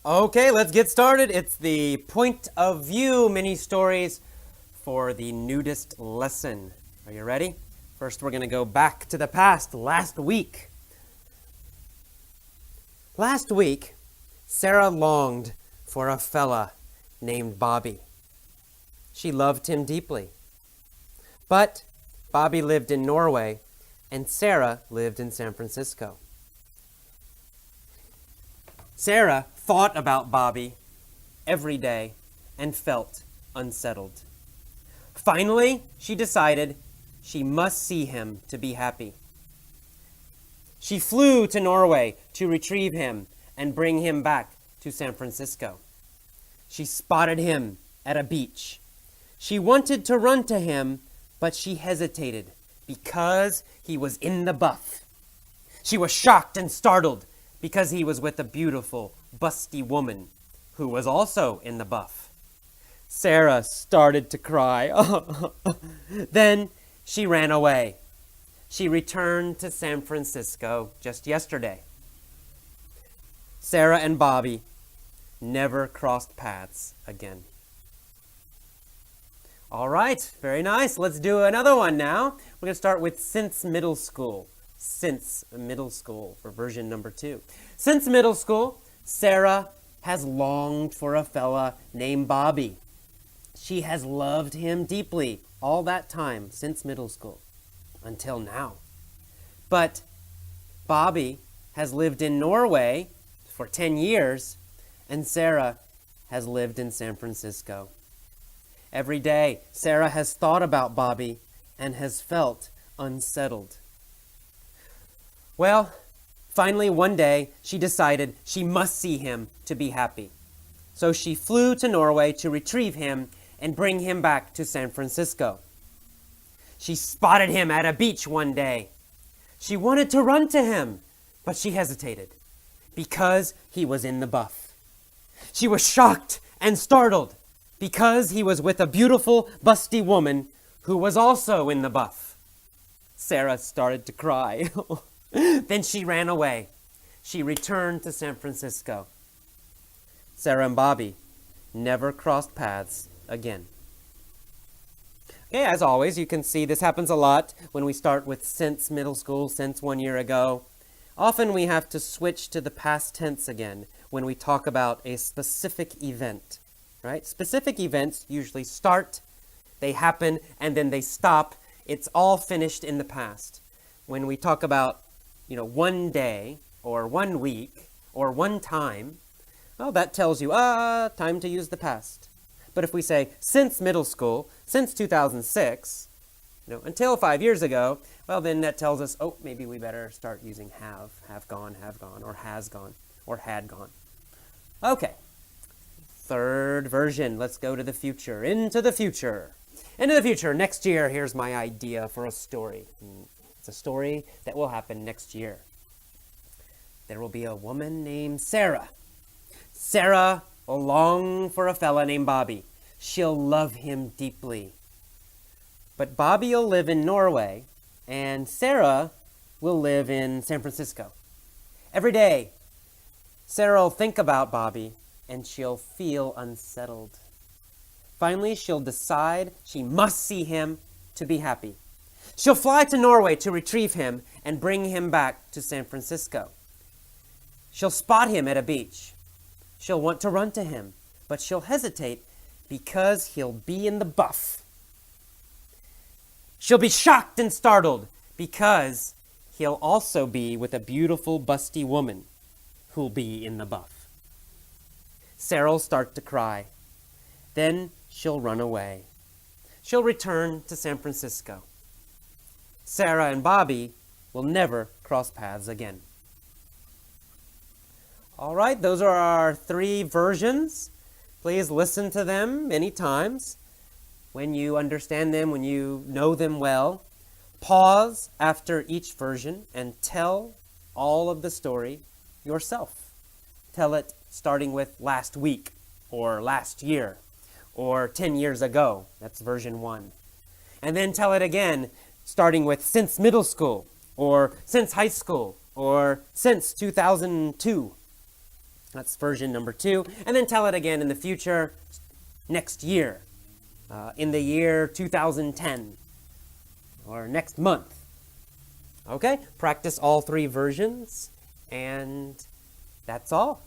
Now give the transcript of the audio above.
Okay, let's get started. It's the point of view mini stories for the nudist lesson. Are you ready? First, we're going to go back to the past, last week. Last week, Sarah longed for a fella named Bobby. She loved him deeply. But Bobby lived in Norway, and Sarah lived in San Francisco. Sarah thought about Bobby every day and felt unsettled. Finally, she decided she must see him to be happy. She flew to Norway to retrieve him and bring him back to San Francisco. She spotted him at a beach. She wanted to run to him, but she hesitated because he was in the buff. She was shocked and startled because he was with a beautiful, busty woman who was also in the buff. Sarah started to cry. Then she ran away. She returned to San Francisco just yesterday. Sarah and Bobby never crossed paths again. All right, very nice. Let's do another one now. We're going to start with since middle school. Since middle school for version number 2. Since middle school, Sarah has longed for a fella named Bobby. She has loved him deeply all that time since middle school until now. But Bobby has lived in Norway for 10 years, and Sarah has lived in San Francisco. Every day, Sarah has thought about Bobby and has felt unsettled. Well, finally one day, she decided she must see him to be happy. So she flew to Norway to retrieve him and bring him back to San Francisco. She spotted him at a beach one day. She wanted to run to him, but she hesitated because he was in the buff. She was shocked and startled because he was with a beautiful, busty woman who was also in the buff. Sarah started to cry. Then she ran away. She returned to San Francisco. Sarah and Bobby never crossed paths again. Okay, as always, you can see this happens a lot when we start with since middle school, since 1 year ago. Often we have to switch to the past tense again when we talk about a specific event, right? Specific events usually start, they happen, and then they stop. It's all finished in the past. When we talk about, one day or 1 week or one time, well, that tells you, time to use the past. But if we say since middle school, since 2006, until 5 years ago, well, then that tells us, maybe we better start using have gone, or has gone, or had gone. Okay, third version. Let's go to the future, into the future. Into the future, next year, here's my idea for a story. It's a story that will happen next year. There will be a woman named Sarah. Sarah will long for a fella named Bobby. She'll love him deeply. But Bobby will live in Norway, and Sarah will live in San Francisco. Every day, Sarah will think about Bobby, and she'll feel unsettled. Finally, she'll decide she must see him to be happy. She'll fly to Norway to retrieve him and bring him back to San Francisco. She'll spot him at a beach. She'll want to run to him, but she'll hesitate because he'll be in the buff. She'll be shocked and startled because he'll also be with a beautiful, busty woman who'll be in the buff. Sarah'll start to cry. Then she'll run away. She'll return to San Francisco. Sarah and Bobby will never cross paths again. All right, those are our 3 versions. Please listen to them many times. When you understand them, when you know them well, pause after each version and tell all of the story yourself. Tell it starting with last week or last year or 10 years ago. That's version 1. And then tell it again starting with since middle school or since high school or since 2002. That's version number 2. And then tell it again in the future, next year, in the year 2010, or next month. Okay, practice all 3 versions, and that's all.